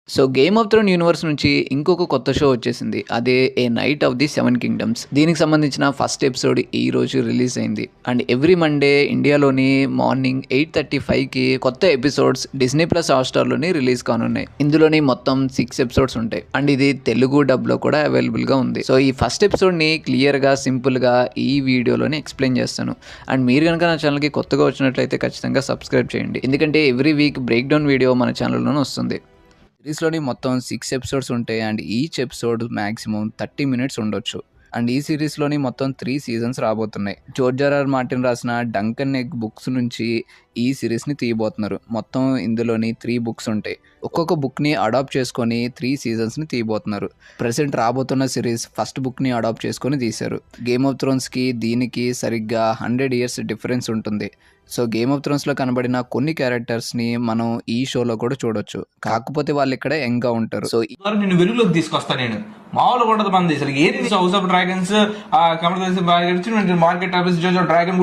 So 'game of throne' universe నుంచి ఇంకొక కొత్త షో వచ్చేసింది. అదే 'a night of the seven kingdoms'. దీనికి సంబంధించిన ఫస్ట్ ఎపిసోడ్ ఈ రోజు రిలీజ్ అయింది. అండ్ ఎవ్రీ మండే ఇండియాలోని మార్నింగ్ 8:35కి కొత్త ఎపిసోడ్స్ డిస్నీ ప్లస్ హాట్‌స్టార్‌లోని రిలీజ్ కానున్నాయి. ఇందులోని మొత్తం 6 ఎపిసోడ్స్ ఉంటాయి. అండ్ ఇది తెలుగు డబ్‌లో కూడా అవైలబుల్‌గా ఉంది. సో ఈ ఫస్ట్ ఎపిసోడ్‌ని క్లియర్‌గా, సింపుల్‌గా ఈ వీడియోలోని ఎక్స్‌ప్లెయిన్ చేస్తాను. అండ్ మీరు గనుక నా ఛానల్‌కి కొత్తగా వచ్చినట్లయితే ఖచ్చితంగా సబ్స్క్రైబ్ చేయండి. ఎందుకంటే every week break down video మన ఛానల్‌లోనే వస్తుంది. సిరీస్‌లోని మొత్తం 6 ఎపిసోడ్స్ ఉంటాయి. And each episode maximum 30 minutes ఉండొచ్చు. అండ్ ఈ సిరీస్‌లోని మొత్తం 3 సీజన్స్ రాబోతున్నాయి. జార్జ్ ఆర్ఆర్ మార్టిన్ రాసిన 'డంకన్ ఎగ్' బుక్స్ నుంచి ఈ సిరీస్‌ని తీయబోతున్నారు. మొత్తం ఇందులోని 3 బుక్స్ ఉంటాయి. ఒక్కొక్క బుక్‌ని అడాప్ట్ చేసుకొని 3 సీజన్స్‌ని తీయబోతున్నారు. ప్రెజెంట్ రాబోతున్న సిరీస్ ఫస్ట్ బుక్‌ని అడాప్ట్ చేసుకొని తీశారు. 'గేమ్ ఆఫ్ థ్రోన్స్‌కి దీనికి సరిగ్గా 100 ఇయర్స్ డిఫరెన్స్ ఉంటుంది. సో 'గేమ్ ఆఫ్ థ్రోన్స్‌లో' కనబడిన కొన్ని క్యారెక్టర్స్‌ని మనం ఈ షోలో కూడా చూడొచ్చు. కాకపోతే వాళ్ళు ఇక్కడ యంగ్‌గా ఉంటారు. సో నిన్ను వెలుగులోకి తీసుకొస్తా నేను మామూలుగా ఉండదు మంది అసలు ఏంటి హౌస్ ఆఫ్ డ్రాగన్స్ కమల్ మార్కెట్ ఆఫీస్ జోజో డ్రాగన్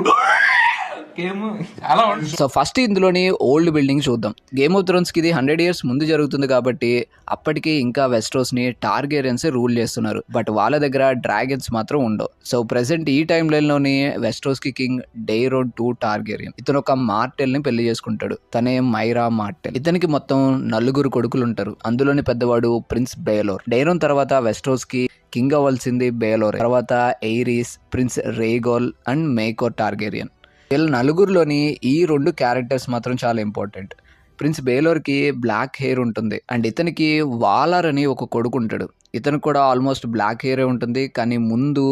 గేమ్ చాలా సో ఫస్ట్ ఇందులోని ఓల్డ్ బిల్డింగ్ చూద్దాం. 'గేమ్ ఆఫ్ థ్రోన్స్‌కి ఇది 100 ఇయర్స్ ముందు జరుగుతుంది కాబట్టి అప్పటికి ఇంకా వెస్టరోస్‌ని టార్గెరియన్సే రూల్ చేస్తున్నారు. బట్ వాళ్ళ దగ్గర డ్రాగన్స్ మాత్రం ఉండవు. సో ప్రెసెంట్ ఈ టైం లైన్‌లోని వెస్టరోస్‌కి కింగ్ డెయిరోన్ 2 టార్గెరియన్. ఇతను ఒక మార్టెల్‌ని పెళ్లి చేసుకుంటాడు. తనే మైరా మార్టెల్. ఇతనికి మొత్తం 4 కొడుకులు ఉంటారు. అందులోని పెద్దవాడు ప్రిన్స్ బేలోర్. డెయిరోన్ తర్వాత వెస్టరోస్‌కి కింగ్ అవ్వాల్సింది బేలోర్. తర్వాత ఎయిరీస్, ప్రిన్స్ రేగోల్ అండ్ మేకోర్ టార్గెరియన్. వీళ్ళ నలుగురిలోని ఈ 2 క్యారెక్టర్స్ మాత్రం చాలా ఇంపార్టెంట్. ప్రిన్స్ బేలోర్కి బ్లాక్ హెయిర్ ఉంటుంది. అండ్ ఇతనికి వాలర్ అని ఒక కొడుకు ఉంటాడు. ఇతను కూడా ఆల్మోస్ట్ బ్లాక్ హెయిరే ఉంటుంది. కానీ ముందు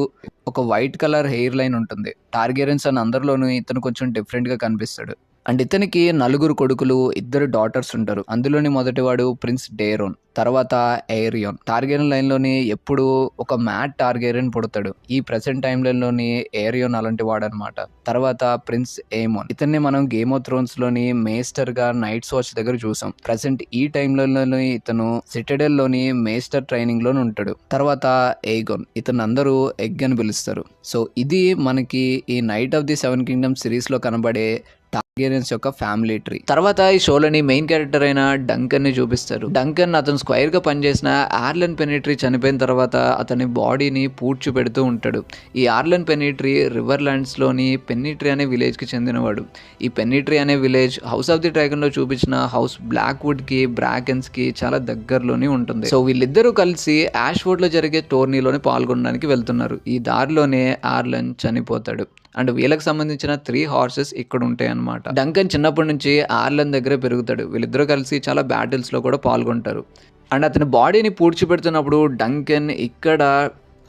ఒక వైట్ కలర్ హెయిర్ లైన్ ఉంటుంది. టార్గెరియన్స్ అని అందరిలోనూ ఇతను కొంచెం డిఫరెంట్గా కనిపిస్తాడు. అండ్ ఇతనికి 4 కొడుకులు, 2 డాటర్స్ ఉంటారు. అందులోని మొదటివాడు ప్రిన్స్ డేరోన్, తర్వాత ఎయిరియాన్. టార్గెరియన్ లైన్లోని ఎప్పుడు ఒక మ్యాట్ టార్గెరియన్ పుడతాడు. ఈ ప్రెసెంట్ టైం లైన్లోని ఎయిరియాన్ అలాంటి వాడనమాట. తర్వాత ప్రిన్స్ ఏమోన్. ఇతన్ని మనం 'గేమ్ ఆఫ్ థ్రోన్స్'లోని మేస్టర్గా నైట్స్ వాచ్ దగ్గర చూసాం. ప్రెసెంట్ ఈ టైం లైన్లోని ఇతను సిటడెల్లోని మేస్టర్ ట్రైనింగ్లోనే ఉంటాడు. తర్వాత ఏగోన్. ఇతను అందరూ ఎగ్ అని పిలుస్తారు. సో ఇది మనకి ఈ 'night of the seven kingdoms' సిరీస్లో కనబడే టార్గెరియన్స్ యొక్క ఫ్యామిలీ ట్రీ. తర్వాత ఈ షోలోని మెయిన్ క్యారెక్టర్ అయిన డంకన్ ని చూపిస్తారు. డంకన్ అతను స్క్వైర్ గా పనిచేసిన ఆర్లన్ పెనిట్రీ చనిపోయిన తర్వాత అతని బాడీని పూడ్చి పెడుతూ ఉంటాడు. ఈ ఆర్లన్ పెనిట్రీ రివర్ ల్యాండ్స్ లోని పెనిట్రీ అనే విలేజ్ కి చెందినవాడు. ఈ పెనిట్రీ అనే village house of the dragon లో చూపించిన హౌస్ బ్లాక్వుడ్ కి, బ్రాకెన్స్ కి చాలా దగ్గరలోనే ఉంటుంది. సో వీళ్ళిద్దరూ కలిసి యాష్వుడ్ లో జరిగే టోర్నీలోని పాల్గొనడానికి వెళ్తున్నారు. ఈ దారిలోనే ఆర్లన్ చనిపోతాడు. అండ్ వీళ్ళకి సంబంధించిన 3 హార్సెస్ ఇక్కడ ఉంటాయి అన్నమాట. డంకన్ చిన్నప్పటి నుంచి ఆర్లన్ దగ్గర పెరుగుతాడు. వీళ్ళిద్దరూ కలిసి చాలా బ్యాటిల్స్లో కూడా పాల్గొంటారు. అండ్ అతని బాడీని పూడ్చిపెడుతున్నప్పుడు డంకన్ ఇక్కడ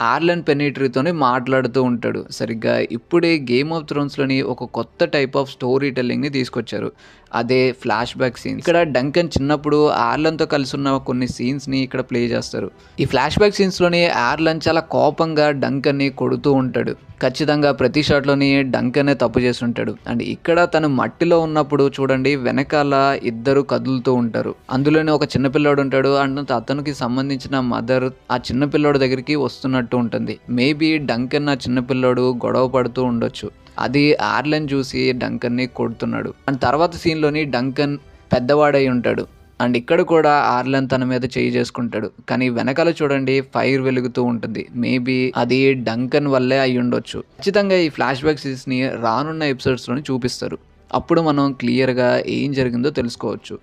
ఆర్లన్ పెనిట్రీతోనే మాట్లాడుతూ ఉంటాడు. సరిగ్గా ఇప్పుడే 'గేమ్ ఆఫ్ థ్రోన్స్'లోని ఒక కొత్త టైప్ ఆఫ్ స్టోరీ టెల్లింగ్ని తీసుకొచ్చారు. అదే ఫ్లాష్ బ్యాక్ సీన్. ఇక్కడ డంకన్ చిన్నప్పుడు ఆర్లన్తో కలిసి ఉన్న కొన్ని సీన్స్ని ఇక్కడ ప్లే చేస్తారు. ఈ ఫ్లాష్ బ్యాక్ సీన్స్లోని ఆర్లన్ చాలా కోపంగా డంకన్ని కొడుతూ ఉంటాడు. ఖచ్చితంగా ప్రతి షాట్లోని డంకనే తప్పు చేస్తుంటాడు. అండ్ ఇక్కడ తను మట్టిలో ఉన్నప్పుడు చూడండి వెనకాల ఇద్దరు కదులుతూ ఉంటారు. అందులోనే ఒక చిన్నపిల్లాడు ఉంటాడు. అండ్ అతనికి సంబంధించిన మదర్ ఆ చిన్నపిల్లాడు దగ్గరికి వస్తున్నట్టు ఉంటుంది. మేబీ డంకన్ ఆ చిన్నపిల్లాడు గొడవ పడుతూ ఉండొచ్చు. అది ఆర్లన్ చూసి డంకన్ని కొడుతున్నాడు. అండ్ తర్వాత సీన్లోని డంకన్ పెద్దవాడై ఉంటాడు. అండ్ ఇక్కడ కూడా ఆర్లన్ తన మీద చేయి చేసుకుంటాడు. కానీ వెనకాల చూడండి ఫైర్ వెలుగుతూ ఉంటుంది. మేబీ అది డంకన్ వల్లే అయి ఉండొచ్చు. ఖచ్చితంగా ఈ ఫ్లాష్ బ్యాక్ సీన్స్ని రానున్న ఎపిసోడ్స్లోని చూపిస్తారు. అప్పుడు మనం క్లియర్గా ఏం జరిగిందో తెలుసుకోవచ్చు.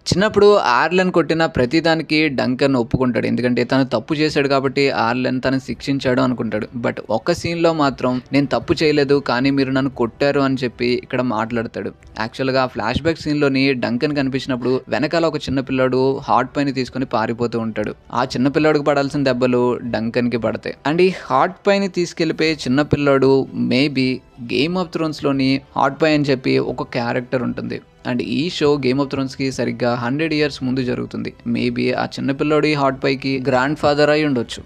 చిన్నప్పుడు ఆర్లన్ కొట్టిన ప్రతిదానికి డంకన్ ఒప్పుకుంటాడు. ఎందుకంటే తను తప్పు చేశాడు కాబట్టి ఆర్లన్ తను శిక్షించాడు అనుకుంటాడు. బట్ ఒక సీన్లో మాత్రం నేను తప్పు చేయలేదు కానీ మీరు నన్ను కొట్టారు అని చెప్పి ఇక్కడ మాట్లాడతాడు. యాక్చువల్గా ఫ్లాష్ బ్యాక్ సీన్లోని డంకన్ కనిపించినప్పుడు వెనకాల ఒక చిన్నపిల్లాడు హాట్ పైని తీసుకొని పారిపోతూ ఉంటాడు. ఆ చిన్నపిల్లాడికి పడాల్సిన దెబ్బలు డంకన్కి పడతాయి. అండ్ ఈ హాట్ పైని తీసుకెళ్ళిపోయే చిన్నపిల్లాడు మేబీ 'గేమ్ ఆఫ్ థ్రోన్స్'లోని హాట్ పై అని చెప్పి ఒక క్యారెక్టర్ ఉంటుంది. అండ్ ఈ షో 'గేమ్ ఆఫ్ థ్రోన్స్'కి సరిగ్గా 100 ఇయర్స్ ముందు జరుగుతుంది. మేబీ ఆ చిన్నపిల్లోడి హాట్ పైకి గ్రాండ్ ఫాదర్ అయి ఉండొచ్చు.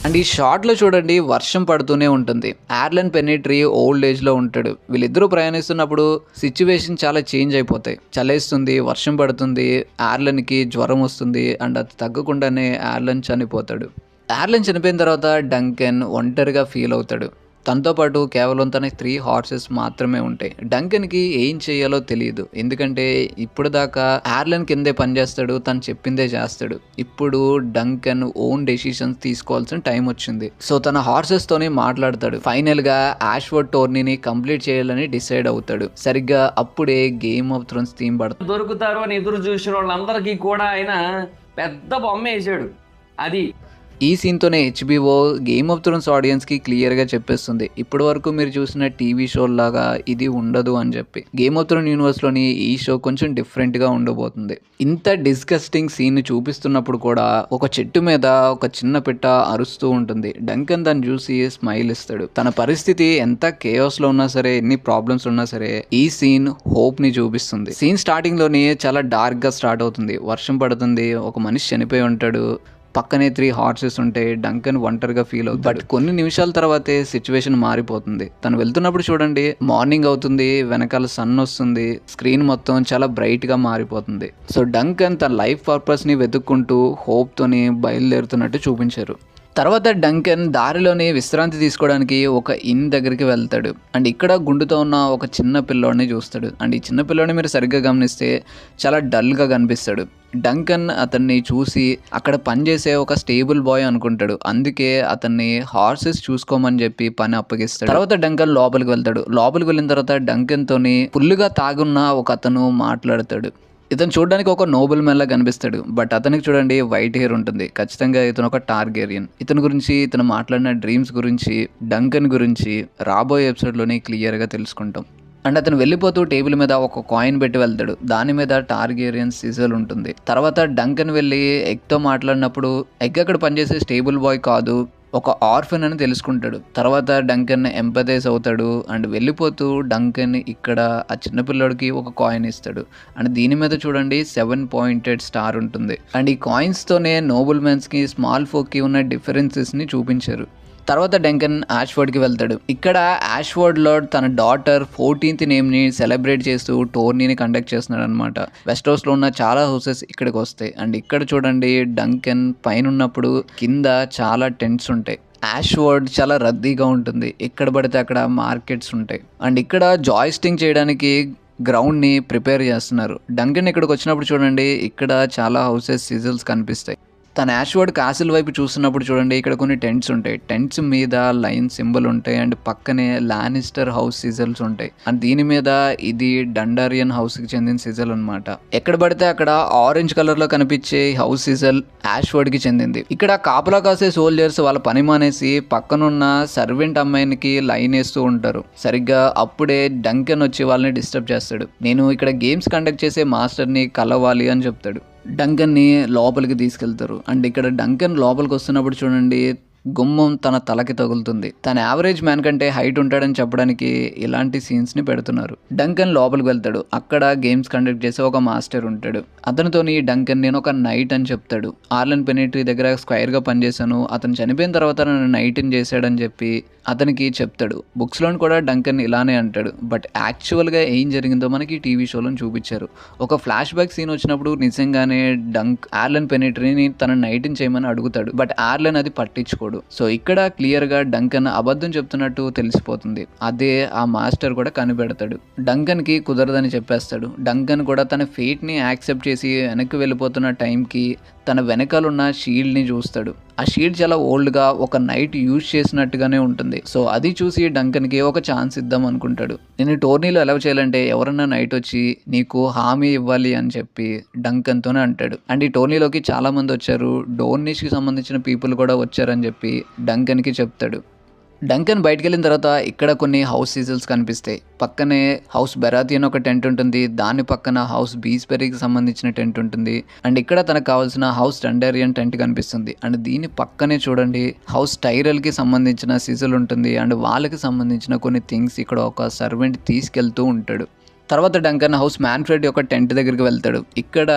అండ్ ఈ షార్ట్లో చూడండి వర్షం పడుతూనే ఉంటుంది. ఆర్లన్ పెనిట్రీ ఓల్డ్ ఏజ్లో ఉంటాడు. వీళ్ళిద్దరూ ప్రయాణిస్తున్నప్పుడు సిచ్యువేషన్ చాలా చేంజ్ అయిపోతాయి. చలేస్తుంది, వర్షం పడుతుంది, ఆర్లన్కి జ్వరం వస్తుంది. అండ్ అది తగ్గకుండానే ఆర్లన్ చనిపోతాడు. ఆర్లన్ చనిపోయిన తర్వాత డంకన్ ఒంటరిగా ఫీల్ అవుతాడు. తనతో పాటు కేవలం తన 3 హార్సెస్ మాత్రమే ఉంటాయి. డంకన్‌కి ఏం చేయాలో తెలీదు. ఎందుకంటే ఇప్పుడు దాకా యార్లన్ కిందే పనిచేస్తాడు. తను చెప్పిందే చేస్తాడు. ఇప్పుడు డంకన్ ఓన్ డెసిషన్స్ తీసుకోవాల్సిన టైం వచ్చింది. సో తన హార్సెస్ తోనే మాట్లాడతాడు. ఫైనల్ గా యాష్వర్డ్ టోర్నీని కంప్లీట్ చేయాలని డిసైడ్ అవుతాడు. సరిగ్గా అప్పుడే గేమ్ ఆఫ్ థ్రోన్స్ థీమ్ పడుతుంది. దొరుకుతారు అని ఎదురు చూసిన వాళ్ళందరికీ కూడా ఆయన పెద్ద బొమ్మ వేసాడు. అది ఈ సీన్తోనే హెచ్బిఓ గేమ్ ఆఫ్ థ్రోన్స్ ఆడియన్స్కి క్లియర్గా చెప్పేస్తుంది, ఇప్పటి వరకు మీరు చూసిన టీవీ షో లాగా ఇది ఉండదు అని చెప్పి. గేమ్ ఆఫ్ థ్రోన్ యూనివర్స్లోని ఈ షో కొంచెం డిఫరెంట్గా ఉండబోతుంది. ఇంత డిస్గస్టింగ్ సీన్ చూపిస్తున్నప్పుడు కూడా ఒక చెట్టు మీద ఒక చిన్న పిట్ట అరుస్తూ ఉంటుంది. డంకన్ దాన్ని చూసి స్మైల్ ఇస్తాడు. తన పరిస్థితి ఎంత కేయాస్లో ఉన్నా సరే, ఎన్ని ప్రాబ్లమ్స్ ఉన్నా సరే, ఈ సీన్ హోప్ని చూపిస్తుంది. సీన్ స్టార్టింగ్లోనే చాలా డార్క్గా స్టార్ట్ అవుతుంది. వర్షం పడుతుంది, ఒక మనిషి చనిపోయి ఉంటాడు, పక్కనే 3 హార్సెస్ ఉంటాయి. డంకన్ ఒంటరిగా ఫీల్ అవుతుంది. బట్ కొన్ని నిమిషాల తర్వాతే సిచ్యువేషన్ మారిపోతుంది. తను వెళ్తున్నప్పుడు చూడండి, మార్నింగ్ అవుతుంది, వెనకాల సన్ వస్తుంది, స్క్రీన్ మొత్తం చాలా బ్రైట్ గా మారిపోతుంది. సో డంకన్ తన లైఫ్ పర్పస్ ని వెతుక్కుంటూ హోప్ తోని బయలుదేరుతున్నట్టు చూపించారు. తర్వాత డంకన్ దారిలోనే విశ్రాంతి తీసుకోవడానికి ఒక ఇన్ దగ్గరికి వెళ్తాడు. అండ్ ఇక్కడ గుండుతో ఉన్న ఒక చిన్న పిల్లోడిని చూస్తాడు. అండ్ ఈ చిన్న పిల్లోడిని మీరు సరిగ్గా గమనిస్తే చాలా డల్గా కనిపిస్తాడు. డంకన్ అతన్ని చూసి అక్కడ పనిచేసే ఒక స్టేబుల్ బాయ్ అనుకుంటాడు. అందుకే అతన్ని హార్సెస్ చూసుకోమని చెప్పి పని అప్పగిస్తాడు. తర్వాత డంకన్ లోపలికి వెళ్తాడు. లోపలికి వెళ్ళిన తర్వాత డంకన్ తోని ఫుల్గా తాగున్న ఒక అతను మాట్లాడతాడు. ఇతను చూడడానికి ఒక నోబెల్ మ్యాన్ లా కనిపిస్తాడు. బట్ అతనికి చూడండి వైట్ హెయిర్ ఉంటుంది. ఖచ్చితంగా ఇతను ఒక టార్గేరియన్. ఇతని గురించి, ఇతను మాట్లాడిన డ్రీమ్స్ గురించి, డంకన్ గురించి రాబోయే ఎపిసోడ్లోనే క్లియర్గా తెలుసుకుంటాం. అండ్ అతను వెళ్ళిపోతూ టేబుల్ మీద ఒక కాయిన్ పెట్టి వెళ్తాడు. దాని మీద టార్గేరియన్ సిజల్ ఉంటుంది. తర్వాత డంకన్ వెళ్ళి ఎగ్తో మాట్లాడినప్పుడు ఎగ్ అక్కడ పనిచేసే స్టేబుల్ బాయ్ కాదు, ఒక ఆర్ఫన్ అని తెలుసుకుంటాడు. తర్వాత డంకన్ ఎంపథైజ్ అవుతాడు. అండ్ వెళ్ళిపోతూ డంకన్ ఇక్కడ ఆ చిన్నపిల్లడికి ఒక కాయిన్ ఇస్తాడు. అండ్ దీని మీద చూడండి 7 పాయింటెడ్ స్టార్ ఉంటుంది. అండ్ ఈ కాయిన్స్తోనే నోబుల్ మ్యాన్స్కి స్మాల్ ఫోక్కి ఉన్న డిఫరెన్సెస్ని చూపించారు. తర్వాత డంకన్ యాష్వర్డ్కి వెళ్తాడు. ఇక్కడ యాష్వర్డ్లో తన డాటర్ 14th నేమ్ని సెలబ్రేట్ చేస్తూ టోర్నీని కండక్ట్ చేస్తున్నాడు అనమాట. వెస్ట్ హౌస్లో ఉన్న చాలా హౌసెస్ ఇక్కడికి వస్తాయి. అండ్ ఇక్కడ చూడండి డంకన్ పైన ఉన్నప్పుడు కింద చాలా టెంట్స్ ఉంటాయి. యాష్వర్డ్ చాలా రద్దీగా ఉంటుంది. ఎక్కడ పడితే అక్కడ మార్కెట్స్ ఉంటాయి. అండ్ ఇక్కడ జాయిస్టింగ్ చేయడానికి గ్రౌండ్ని ప్రిపేర్ చేస్తున్నారు. డంకన్ ఇక్కడికి వచ్చినప్పుడు చూడండి, ఇక్కడ చాలా హౌసెస్ సిజల్స్ కనిపిస్తాయి. తన యాష్వర్డ్ కాసిల్ వైపు చూస్తున్నప్పుడు చూడండి, ఇక్కడ కొన్ని టెంట్స్ ఉంటాయి. టెంట్స్ మీద లైన్ సింబల్ ఉంటాయి. అండ్ పక్కనే లానిస్టర్ హౌస్ సిజల్స్ ఉంటాయి. అండ్ దీని మీద ఇది డండారియన్ హౌస్ కి చెందిన సిజల్ అనమాట. ఎక్కడ పడితే అక్కడ ఆరెంజ్ కలర్ లో కనిపించే హౌస్ సిజల్ యాష్వర్డ్ కి చెందింది. ఇక్కడ కాపలా కాసే సోల్జర్స్ వాళ్ళ పని మానేసి పక్కనున్న సర్వెంట్ అమ్మాయినికి లైన్ వేస్తూ ఉంటారు. సరిగ్గా అప్పుడే డంకన్ వచ్చి వాళ్ళని డిస్టర్బ్ చేస్తాడు. నేను ఇక్కడ గేమ్స్ కండక్ట్ చేసే మాస్టర్ని కలవాలి అని చెప్తాడు. డంకన్ని లోపలికి తీసుకెళ్తారు. అండ్ ఇక్కడ డంకన్ లోపలికి వస్తున్నప్పుడు చూడండి, గుమ్మం తన తలకి తగులుతుంది. తన యావరేజ్ మ్యాన్ కంటే హైట్ ఉంటాడని చెప్పడానికి ఇలాంటి సీన్స్ని పెడుతున్నారు. డంకన్ లోపలికి వెళ్తాడు. అక్కడ గేమ్స్ కండక్ట్ చేసే ఒక మాస్టర్ ఉంటాడు. అతనితోని డంకన్ నేను ఒక నైట్ అని చెప్తాడు. ఆర్లన్ పెనిట్రీ దగ్గర స్క్వైర్గా పనిచేశాను, అతను చనిపోయిన తర్వాత నన్ను నైట్ని చేశాడని చెప్పి అతనికి చెప్తాడు. బుక్స్లో కూడా డంకన్ ఇలానే అంటాడు. బట్ యాక్చువల్గా ఏం జరిగిందో మనకి టీవీ షోలో చూపించారు. ఒక ఫ్లాష్ బ్యాక్ సీన్ వచ్చినప్పుడు నిజంగానే ఆర్లన్ పెనిట్రీని తన నైట్ని చేయమని అడుగుతాడు. బట్ ఆర్లన్ అది పట్టించుకోడు. సో ఇక్కడ క్లియర్గా డంకన్ అబద్ధం చెప్తున్నట్టు తెలిసిపోతుంది. అదే ఆ మాస్టర్ కూడా కనిపెడతాడు. డంకన్కి కుదరదని చెప్పేస్తాడు. డంకన్ కూడా తన ఫేట్ని యాక్సెప్ట్ చేసి వెనక్కి వెళ్ళిపోతున్న టైంకి తన వెనకాలన్న షీల్డ్ని చూస్తాడు. ఆ షీల్డ్ చాలా ఓల్డ్గా ఒక నైట్ యూజ్ చేసినట్టుగానే ఉంటుంది. సో అది చూసి డంకన్కి ఒక ఛాన్స్ ఇద్దాం అనుకుంటాడు. నేను టోర్నీలో ఎలా చేయాలంటే ఎవరన్నా నైట్ వచ్చి నీకు హామీ ఇవ్వాలి అని చెప్పి డంకన్తోనే అంటాడు. అండ్ ఈ టోర్నీలోకి చాలా మంది వచ్చారు, డోర్నిష్కి సంబంధించిన పీపుల్ కూడా వచ్చారని చెప్పి డంకన్కి చెప్తాడు. డంకన్ బయటకు వెళ్ళిన తర్వాత ఇక్కడ కొన్ని హౌస్ సీజల్స్ కనిపిస్తాయి. పక్కనే హౌస్ బెరాతి అని ఒక టెంట్ ఉంటుంది. దాని పక్కన హౌస్ బీస్బెరీకి సంబంధించిన టెంట్ ఉంటుంది. అండ్ ఇక్కడ తనకు కావాల్సిన హౌస్ డండేరియన్ టెంట్ కనిపిస్తుంది. అండ్ దీని పక్కనే చూడండి హౌస్ టైరల్కి సంబంధించిన సీజల్ ఉంటుంది. అండ్ వాళ్ళకి సంబంధించిన కొన్ని థింగ్స్ ఇక్కడ ఒక సర్వెంట్ తీసుకెళ్తూ ఉంటాడు. తర్వాత డంకన్ హౌస్ మ్యాన్ఫ్రెడ్ యొక్క టెంట్ దగ్గరికి వెళ్తాడు. ఇక్కడ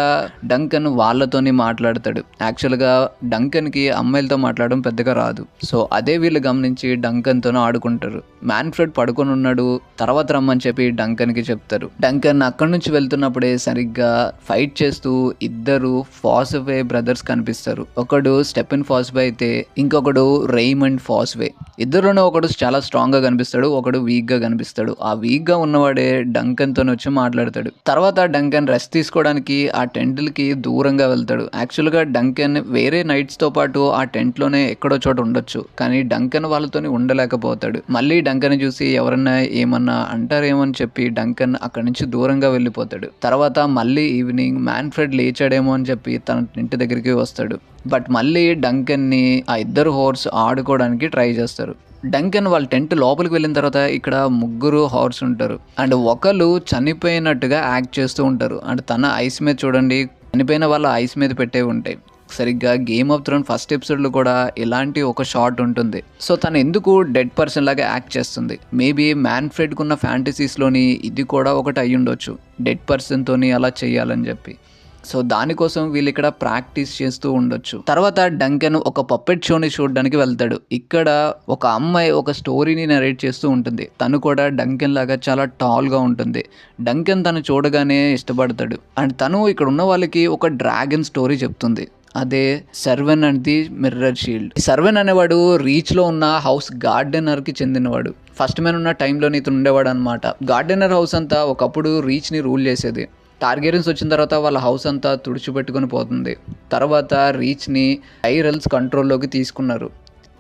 డంకన్ వాళ్ళతోని మాట్లాడతాడు. యాక్చువల్గా డంకన్కి అమ్మాయిలతో మాట్లాడడం పెద్దగా రాదు. సో అదే వీళ్ళు గమనించి డంకన్తోనే ఆడుకుంటారు. మ్యాన్ఫ్రెడ్ పడుకొని ఉన్నాడు, తర్వాత రమ్మని చెప్పి డంకన్కి చెప్తారు. డంకన్ అక్కడి నుంచి వెళ్తున్నప్పుడే సరిగ్గా ఫైట్ చేస్తూ ఇద్దరు ఫాస్వే బ్రదర్స్ కనిపిస్తారు. ఒకడు స్టెఫెన్ ఫాస్వే అయితే ఇంకొకడు రెయిమండ్ ఫాస్వే. ఇద్దరులోనే ఒకడు చాలా స్ట్రాంగ్ గా కనిపిస్తాడు, ఒకడు వీక్ గా కనిపిస్తాడు. ఆ వీక్ గా ఉన్నవాడే డంకన్ తో వచ్చి మాట్లాడతాడు. తర్వాత డంకన్ రెస్ట్ తీసుకోవడానికి ఆ టెంట్లకి దూరంగా వెళ్తాడు. యాక్చువల్ గా డంకన్ వేరే నైట్స్ తో పాటు ఆ టెంట్ లోనే ఎక్కడో చోట ఉండొచ్చు, కానీ డంకన్ వాళ్ళతోని ఉండలేకపోతాడు. మళ్ళీ డంకన్ చూసి ఎవరన్నా ఏమన్నా అంటారేమో అని చెప్పి డంకన్ అక్కడి నుంచి దూరంగా వెళ్ళిపోతాడు. తర్వాత మళ్ళీ ఈవినింగ్ మ్యాన్ఫ్రెడ్ లేచాడేమో అని చెప్పి తన ఇంటి దగ్గరికి వస్తాడు. బట్ మళ్ళీ డంకన్ని ఆ ఇద్దరు హార్స్ ఆడుకోవడానికి ట్రై చేస్తారు. డంకన్ వాళ్ళ టెంట్ లోపలికి వెళ్ళిన తర్వాత ఇక్కడ ముగ్గురు హార్స్ ఉంటారు అండ్ ఒకళ్ళు చనిపోయినట్టుగా యాక్ట్ చేస్తూ ఉంటారు. అండ్ తన ఐస్ మీద చూడండి, చనిపోయిన వాళ్ళ ఐస్ మీద పెట్టేవి ఉంటాయి. సరిగ్గా గేమ్ ఆఫ్ థ్రోన్ ఫస్ట్ ఎపిసోడ్లో కూడా ఇలాంటి ఒక షాట్ ఉంటుంది. సో తను ఎందుకు డెడ్ పర్సన్ లాగా యాక్ట్ చేస్తుంది? మేబీ మ్యాన్ఫ్రెడ్కున్న ఫ్యాంటసీస్లోని ఇది కూడా ఒకటి అయ్యి ఉండొచ్చు, డెడ్ పర్సన్తోని అలా చేయాలని చెప్పి. సో దానికోసం వీళ్ళు ఇక్కడ ప్రాక్టీస్ చేస్తూ ఉండొచ్చు. తర్వాత డంకన్ ఒక పప్పెట్ షోని చూడడానికి వెళ్తాడు. ఇక్కడ ఒక అమ్మాయి ఒక స్టోరీని నరేట్ చేస్తూ ఉంటుంది. తను కూడా డంకన్ లాగా చాలా టాల్ గా ఉంటుంది. డంకన్ తను చూడగానే ఇష్టపడతాడు. అండ్ తను ఇక్కడ ఉన్న వాళ్ళకి ఒక డ్రాగన్ స్టోరీ చెప్తుంది. అదే సర్వెన్ అండ్ ది మిర్రర్ షీల్డ్. సర్వెన్ అనేవాడు రీచ్ లో ఉన్న హౌస్ గార్డెనర్ కి చెందినవాడు. ఫస్ట్ మ్యాన్ ఉన్న టైంలో ఇతను ఉండేవాడు అనమాట. గార్డెనర్ హౌస్ అంతా ఒకప్పుడు రీచ్ ని రూల్ చేసేది. టార్గెరియన్స్ వచ్చిన తర్వాత వాళ్ళ హౌస్ అంతా తుడిచిపెట్టుకుని పోతుంది. తర్వాత రీచ్ని టైరల్స్ కంట్రోల్లోకి తీసుకున్నారు.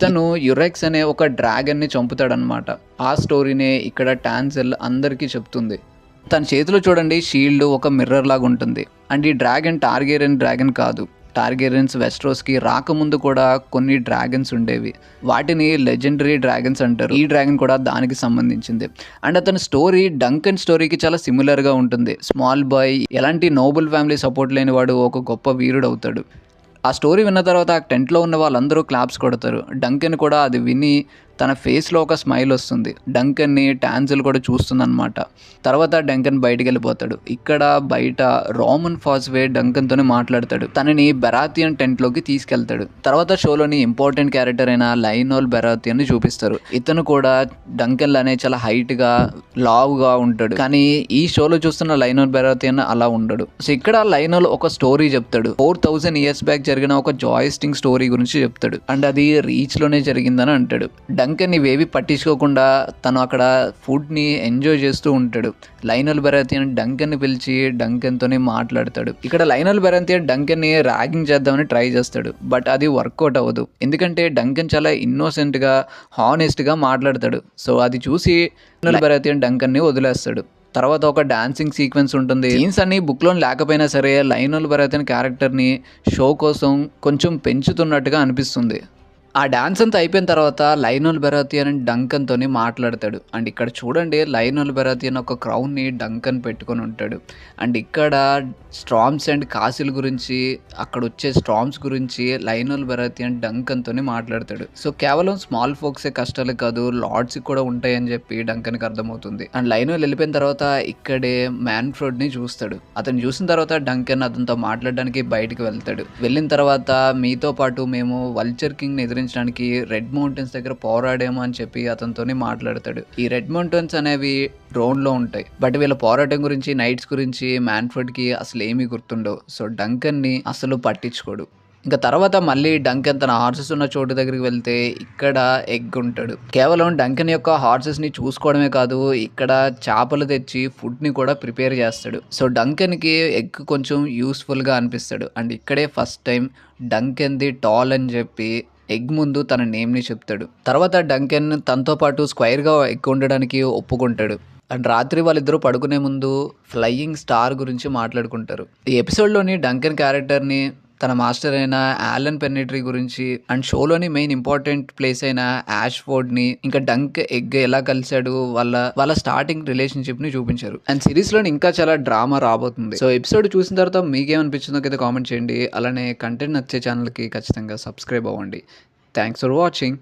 తను యురెక్స్ అనే ఒక డ్రాగన్ని చంపుతాడనమాట. ఆ స్టోరీనే ఇక్కడ టాన్సెల్ అందరికీ చెప్తుంది. తన చేతిలో చూడండి షీల్డ్ ఒక మిర్రర్ లాగా ఉంటుంది. అండ్ ఈ డ్రాగన్ టార్గెరియన్ డ్రాగన్ కాదు. టార్గెరియన్స్ వెస్ట్రోస్కి రాకముందు కూడా కొన్ని డ్రాగన్స్ ఉండేవి. వాటిని లెజెండరీ డ్రాగన్స్ అంటారు. ఈ డ్రాగన్ కూడా దానికి సంబంధించింది. అండ్ అతని స్టోరీ డంకన్ స్టోరీకి చాలా సిమిలర్గా ఉంటుంది. స్మాల్ బాయ్ ఎలాంటి నోబుల్ ఫ్యామిలీ సపోర్ట్ లేని వాడు ఒక గొప్ప వీరుడు అవుతాడు. ఆ స్టోరీ విన్న తర్వాత ఆ టెంట్లో ఉన్న వాళ్ళందరూ క్లాప్స్ కొడతారు. డంకన్ కూడా అది విని తన ఫేస్లో ఒక స్మైల్ వస్తుంది. డంకన్ని టాన్సిల్ కూడా చూస్తుందన్నమాట. తర్వాత డంకన్ బయటికి వెళ్ళిపోతాడు. ఇక్కడ బయట రోమన్ ఫాస్వే డంకన్తోనే మాట్లాడతాడు. తనని బెరాథియన్ టెంట్లోకి తీసుకెళ్తాడు. తర్వాత షోలోని ఇంపార్టెంట్ క్యారెక్టర్ అయిన లైనోల్ బెరాథియన్ని చూపిస్తారు. ఇతను కూడా డంకన్ లానే చాలా హైట్గా లావుగా ఉంటాడు. కానీ ఈ షోలో చూస్తున్న లైనోల్ బెరాథియన్ అలా ఉండడు. సో ఇక్కడ లైనోల్ ఒక స్టోరీ చెప్తాడు. 4000 years బ్యాక్ జరిగిన ఒక జాయిస్టింగ్ స్టోరీ గురించి చెప్తాడు. అండ్ అది రీచ్లోనే జరిగిందని అంటాడు. డంకన్ ఇవేవి పట్టించుకోకుండా తను అక్కడ ఫుడ్ని ఎంజాయ్ చేస్తూ ఉంటాడు. లైనోల్ బెరాథియన్ డంకన్ని పిలిచి డంకన్తోనే మాట్లాడతాడు. ఇక్కడ లైనోల్ బెరాథియన్ డంకన్ని ర్యాగింగ్ చేద్దామని ట్రై చేస్తాడు. బట్ అది వర్కౌట్ అవ్వదు. ఎందుకంటే డంకన్ చాలా ఇన్నోసెంట్గా హానెస్ట్గా మాట్లాడతాడు. సో అది చూసి లైనోల్ బెరాథియన్ డంకన్ని వదిలేస్తాడు. తర్వాత ఒక డాన్సింగ్ సీక్వెన్స్ ఉంటుంది. సీన్స్ అన్ని బుక్లో లేకపోయినా సరే లైనోల్ బెరాథియన్ క్యారెక్టర్ని షో కోసం కొంచెం పెంచుతున్నట్టుగా అనిపిస్తుంది. ఆ డాన్స్ అంతా అయిపోయిన తర్వాత లైనోల్ బెరాథియన్ డంకన్తోని మాట్లాడతాడు. అండ్ ఇక్కడ చూడండి లైనోల్ బెరాథియన్ ఒక క్రౌన్ని డంకన్ పెట్టుకొని ఉంటాడు. అండ్ ఇక్కడ స్ట్రామ్స్ అండ్ కాసిల్ గురించి, అక్కడ వచ్చే స్ట్రామ్స్ గురించి లైనోల్ బెరాథియన్ డంకన్తోని మాట్లాడతాడు. సో కేవలం స్మాల్ ఫోక్సే కష్టాలు కాదు, లార్డ్స్ కూడా ఉంటాయని చెప్పి డంకన్కి అర్థమవుతుంది. అండ్ లైనోల్ వెళ్ళిపోయిన తర్వాత ఇక్కడే మ్యాన్ఫ్రెడ్ని చూస్తాడు. అతను చూసిన తర్వాత డంకన్ అతనితో మాట్లాడడానికి బయటికి వెళ్తాడు. వెళ్ళిన తర్వాత మీతో పాటు మేము వల్చర్ కింగ్ని ఎదిరించడానికి రెడ్ మౌంటైన్స్ దగ్గర పోరాడేమో అని చెప్పి అతనితోనే మాట్లాడతాడు. ఈ రెడ్ మౌంటైన్స్ అనేవి డ్రోన్లో ఉంటాయి. బట్ వీళ్ళ పోరాటం గురించి, నైట్స్ గురించి మ్యాన్ఫ్రెడ్కి అసలు ఏమీ గుర్తుండవు. సో డంకన్ని అసలు పట్టించుకోడు. ఇంకా తర్వాత మళ్ళీ డంకన్ తన హార్సెస్ ఉన్న చోటు దగ్గరికి వెళ్తే ఇక్కడ ఎగ్ ఉంటాడు. కేవలం డంకన్ యొక్క హార్సెస్ని చూసుకోవడమే కాదు, ఇక్కడ చేపలు తెచ్చి ఫుడ్ని కూడా ప్రిపేర్ చేస్తాడు. సో డంకన్కి ఎగ్ కొంచెం యూస్ఫుల్గా అనిపిస్తాడు. అండ్ ఇక్కడే first time Duncan the tall అని చెప్పి ఎగ్ ముందు తన నేమ్ని చెప్తాడు. తర్వాత డంకన్ తనతో పాటు స్క్వైర్గా ఎగ్ ఉండడానికి ఒప్పుకుంటాడు. అండ్ రాత్రి వాళ్ళిద్దరూ పడుకునే ముందు ఫ్లయింగ్ స్టార్ గురించి మాట్లాడుకుంటారు. ఈ ఎపిసోడ్లోని డంకన్ క్యారెక్టర్ని, తన మాస్టర్ అయిన యాలన్ పెన్నెట్రీ గురించి, అండ్ షోలోని మెయిన్ ఇంపార్టెంట్ ప్లేస్ అయిన యాష్ఫోర్డ్ని, ఇంకా డంక్ ఎగ్ ఎలా కలిశాడు, వాళ్ళ స్టార్టింగ్ రిలేషన్షిప్ని చూపించారు. అండ్ సిరీస్లోని ఇంకా చాలా డ్రామా రాబోతుంది. సో ఎపిసోడ్ చూసిన తర్వాత మీకేమనిపించిందో అయితే కామెంట్ చేయండి. అలానే కంటెంట్ నచ్చే ఛానల్కి ఖచ్చితంగా సబ్స్క్రైబ్ అవ్వండి. Thanks for watching.